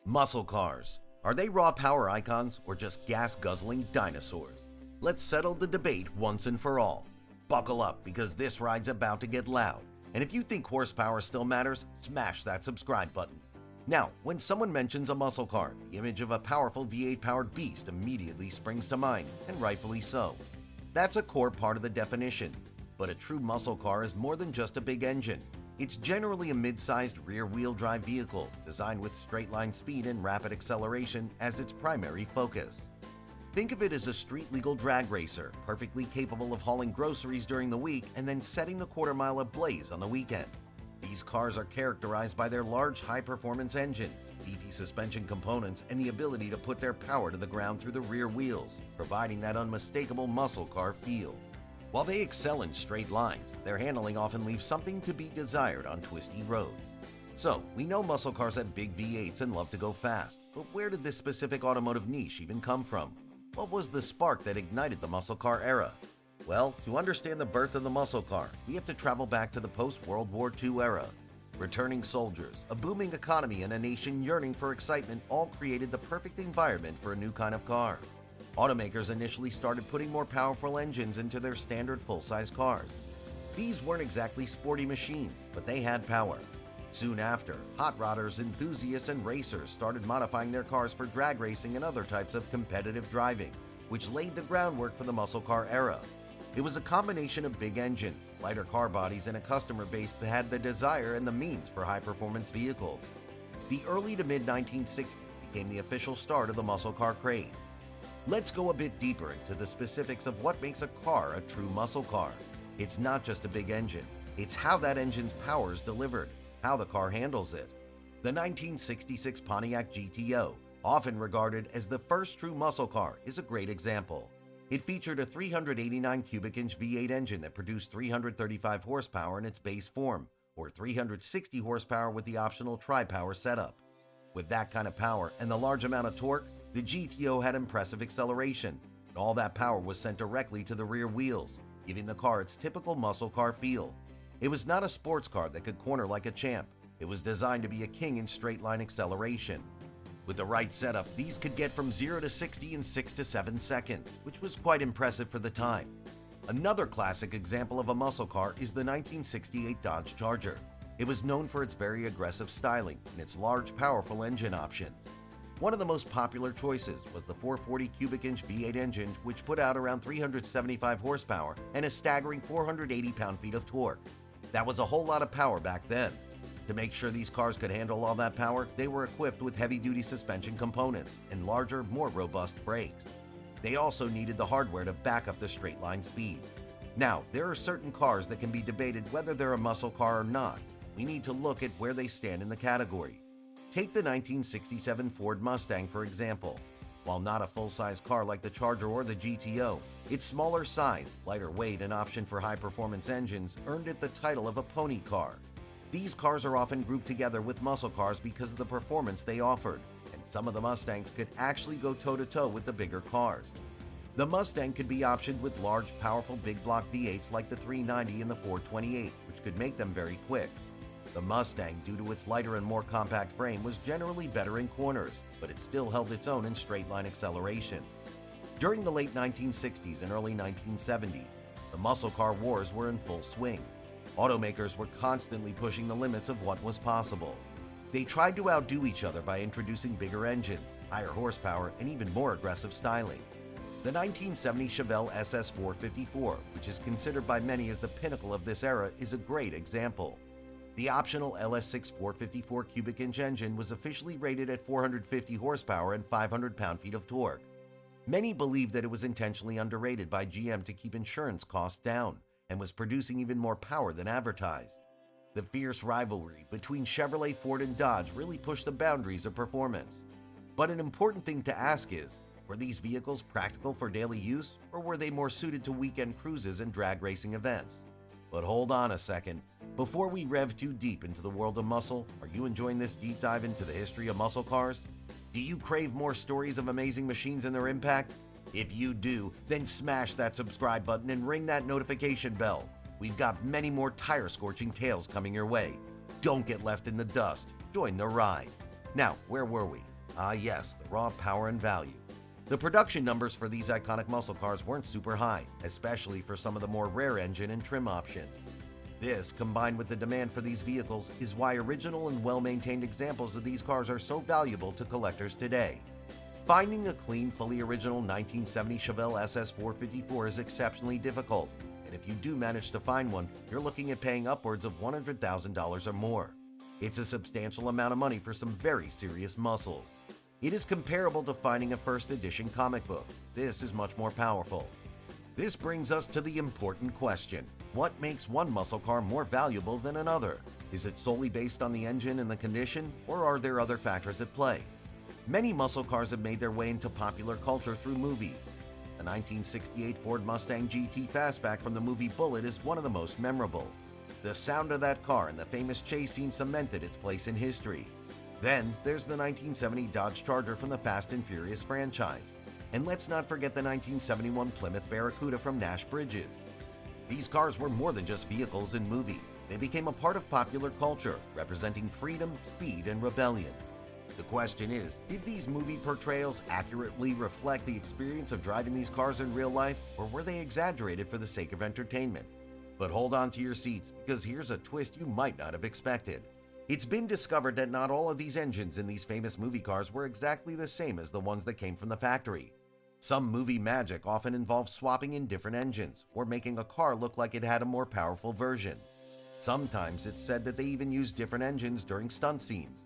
Muscle cars. Are they raw power icons or just gas-guzzling dinosaurs? Let's settle the debate once and for all. Buckle up because this ride's about to get loud. And if you think horsepower still matters, smash that subscribe button. Now, when someone mentions a muscle car, the image of a powerful V8-powered beast immediately springs to mind, and rightfully so. That's a core part of the definition. But a true muscle car is more than just a big engine. It's generally a mid-sized rear-wheel drive vehicle designed with straight-line speed and rapid acceleration as its primary focus. Think of it as a street-legal drag racer, perfectly capable of hauling groceries during the week and then setting the quarter-mile ablaze on the weekend. These cars are characterized by their large, high-performance engines, beefy suspension components, and the ability to put their power to the ground through the rear wheels, providing that unmistakable muscle car feel. While they excel in straight lines, their handling often leaves something to be desired on twisty roads. So, we know muscle cars have big V8s and love to go fast, but where did this specific automotive niche even come from? What was the spark that ignited the muscle car era? Well, to understand the birth of the muscle car, we have to travel back to the post-World War II era. Returning soldiers, a booming economy, and a nation yearning for excitement all created the perfect environment for a new kind of car. Automakers initially started putting more powerful engines into their standard full-size cars. These weren't exactly sporty machines, but they had power. Soon after, hot rodders, enthusiasts, and racers started modifying their cars for drag racing and other types of competitive driving, which laid the groundwork for the muscle car era. It was a combination of big engines, lighter car bodies, and a customer base that had the desire and the means for high-performance vehicles. The early to mid-1960s became the official start of the muscle car craze. Let's go a bit deeper into the specifics of what makes a car a true muscle car. It's not just a big engine, it's how that engine's power is delivered, how the car handles it. The 1966 Pontiac GTO, often regarded as the first true muscle car, is a great example. It featured a 389 cubic inch V8 engine that produced 335 horsepower in its base form, or 360 horsepower with the optional tri-power setup. With that kind of power and the large amount of torque, the GTO had impressive acceleration, and all that power was sent directly to the rear wheels, giving the car its typical muscle car feel. It was not a sports car that could corner like a champ. It was designed to be a king in straight-line acceleration. With the right setup, these could get from 0 to 60 in 6 to 7 seconds, which was quite impressive for the time. Another classic example of a muscle car is the 1968 Dodge Charger. It was known for its very aggressive styling and its large, powerful engine options. One of the most popular choices was the 440 cubic inch V8 engine, which put out around 375 horsepower and a staggering 480 pound-feet of torque. That was a whole lot of power back then. To make sure these cars could handle all that power, they were equipped with heavy-duty suspension components and larger, more robust brakes. They also needed the hardware to back up the straight-line speed. Now, there are certain cars that can be debated whether they're a muscle car or not. We need to look at where they stand in the category. Take the 1967 Ford Mustang, for example. While not a full-size car like the Charger or the GTO, its smaller size, lighter weight, and option for high-performance engines earned it the title of a pony car. These cars are often grouped together with muscle cars because of the performance they offered, and some of the Mustangs could actually go toe-to-toe with the bigger cars. The Mustang could be optioned with large, powerful big block V8s like the 390 and the 428, which could make them very quick. The Mustang, due to its lighter and more compact frame, was generally better in corners, but it still held its own in straight-line acceleration. During the late 1960s and early 1970s, the muscle car wars were in full swing. Automakers were constantly pushing the limits of what was possible. They tried to outdo each other by introducing bigger engines, higher horsepower, and even more aggressive styling. The 1970 Chevelle SS 454, which is considered by many as the pinnacle of this era, is a great example. The optional LS6 454 cubic inch engine was officially rated at 450 horsepower and 500 pound-feet of torque. Many believe that it was intentionally underrated by GM to keep insurance costs down, and was producing even more power than advertised. The fierce rivalry between Chevrolet, Ford, and Dodge really pushed the boundaries of performance. But an important thing to ask is, were these vehicles practical for daily use, or were they more suited to weekend cruises and drag racing events? But hold on a second. Before we rev too deep into the world of muscle, are you enjoying this deep dive into the history of muscle cars? Do you crave more stories of amazing machines and their impact? If you do, then smash that subscribe button and ring that notification bell. We've got many more tire-scorching tales coming your way. Don't get left in the dust. Join the ride. Now, where were we? Ah yes, the raw power and value. The production numbers for these iconic muscle cars weren't super high, especially for some of the more rare engine and trim options. This, combined with the demand for these vehicles, is why original and well-maintained examples of these cars are so valuable to collectors today. Finding a clean, fully original 1970 Chevelle SS 454 is exceptionally difficult, and if you do manage to find one, you're looking at paying upwards of $100,000 or more. It's a substantial amount of money for some very serious muscles. It is comparable to finding a first edition comic book. This is much more powerful. This brings us to the important question. What makes one muscle car more valuable than another? Is it solely based on the engine and the condition, or are there other factors at play? Many muscle cars have made their way into popular culture through movies. The 1968 Ford Mustang GT Fastback from the movie Bullitt is one of the most memorable. The sound of that car and the famous chase scene cemented its place in history. Then there's the 1970 Dodge Charger from the Fast and Furious franchise. And let's not forget the 1971 Plymouth Barracuda from Nash Bridges. These cars were more than just vehicles in movies. They became a part of popular culture, representing freedom, speed, and rebellion. The question is, did these movie portrayals accurately reflect the experience of driving these cars in real life, or were they exaggerated for the sake of entertainment? But hold on to your seats, because here's a twist you might not have expected. It's been discovered that not all of these engines in these famous movie cars were exactly the same as the ones that came from the factory. Some movie magic often involves swapping in different engines, or making a car look like it had a more powerful version. Sometimes it's said that they even used different engines during stunt scenes.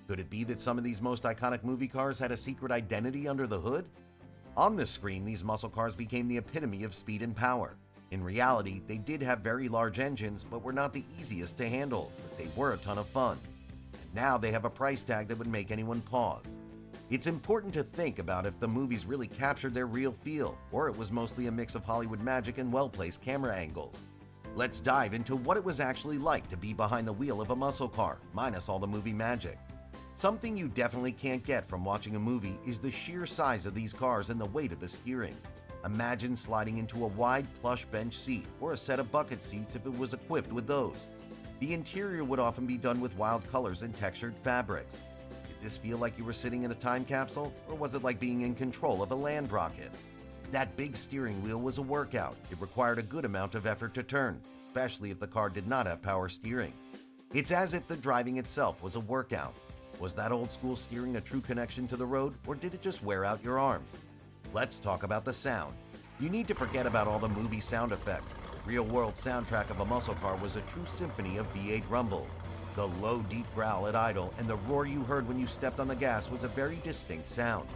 Could it be that some of these most iconic movie cars had a secret identity under the hood? On the screen, these muscle cars became the epitome of speed and power. In reality, they did have very large engines, but were not the easiest to handle, but they were a ton of fun. And now they have a price tag that would make anyone pause. It's important to think about if the movies really captured their real feel, or it was mostly a mix of Hollywood magic and well-placed camera angles. Let's dive into what it was actually like to be behind the wheel of a muscle car, minus all the movie magic. Something you definitely can't get from watching a movie is the sheer size of these cars and the weight of the steering. Imagine sliding into a wide plush bench seat or a set of bucket seats if it was equipped with those. The interior would often be done with wild colors and textured fabrics. Did this feel like you were sitting in a time capsule, or was it like being in control of a land rocket? That big steering wheel was a workout. It required a good amount of effort to turn, especially if the car did not have power steering. It's as if the driving itself was a workout. Was that old school steering a true connection to the road, or did it just wear out your arms? Let's talk about the sound. You need to forget about all the movie sound effects. The real-world soundtrack of a muscle car was a true symphony of V8 rumble. The low, deep growl at idle and the roar you heard when you stepped on the gas was a very distinct sound.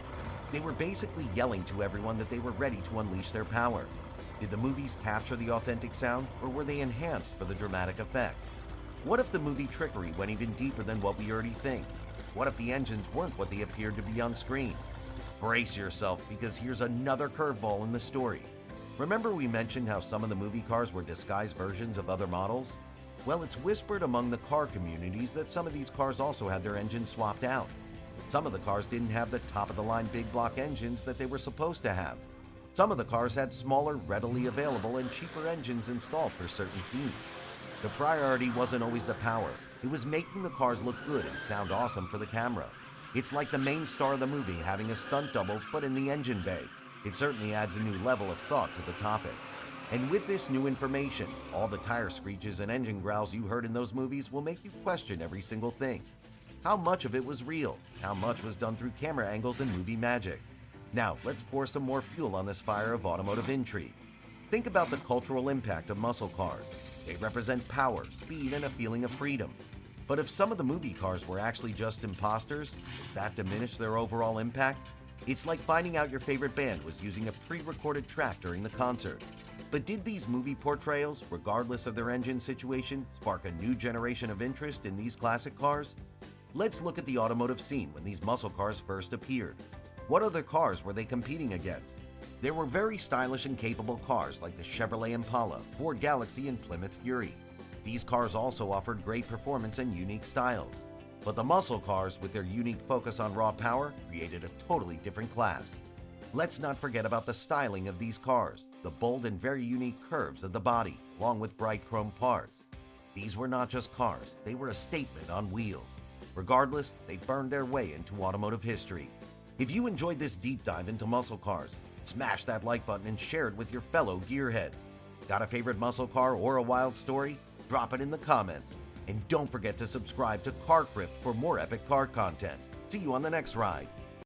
They were basically yelling to everyone that they were ready to unleash their power. Did the movies capture the authentic sound, or were they enhanced for the dramatic effect? What if the movie trickery went even deeper than what we already think? What if the engines weren't what they appeared to be on screen? Brace yourself, because here's another curveball in the story. Remember we mentioned how some of the movie cars were disguised versions of other models? Well, it's whispered among the car communities that some of these cars also had their engines swapped out. Some of the cars didn't have the top-of-the-line big block engines that they were supposed to have. Some of the cars had smaller, readily available, and cheaper engines installed for certain scenes. The priority wasn't always the power. It was making the cars look good and sound awesome for the camera. It's like the main star of the movie having a stunt double, but in the engine bay. It certainly adds a new level of thought to the topic. And with this new information, all the tire screeches and engine growls you heard in those movies will make you question every single thing. How much of it was real? How much was done through camera angles and movie magic? Now, let's pour some more fuel on this fire of automotive intrigue. Think about the cultural impact of muscle cars. They represent power, speed, and a feeling of freedom. But if some of the movie cars were actually just imposters, does that diminish their overall impact? It's like finding out your favorite band was using a pre-recorded track during the concert. But did these movie portrayals, regardless of their engine situation, spark a new generation of interest in these classic cars? Let's look at the automotive scene when these muscle cars first appeared. What other cars were they competing against? There were very stylish and capable cars like the Chevrolet Impala, Ford Galaxy, and Plymouth Fury. These cars also offered great performance and unique styles. But the muscle cars, with their unique focus on raw power, created a totally different class. Let's not forget about the styling of these cars, the bold and very unique curves of the body, along with bright chrome parts. These were not just cars, they were a statement on wheels. Regardless, they burned their way into automotive history. If you enjoyed this deep dive into muscle cars, smash that like button and share it with your fellow gearheads. Got a favorite muscle car or a wild story? Drop it in the comments. And don't forget to subscribe to Car Crypt for more epic car content. See you on the next ride.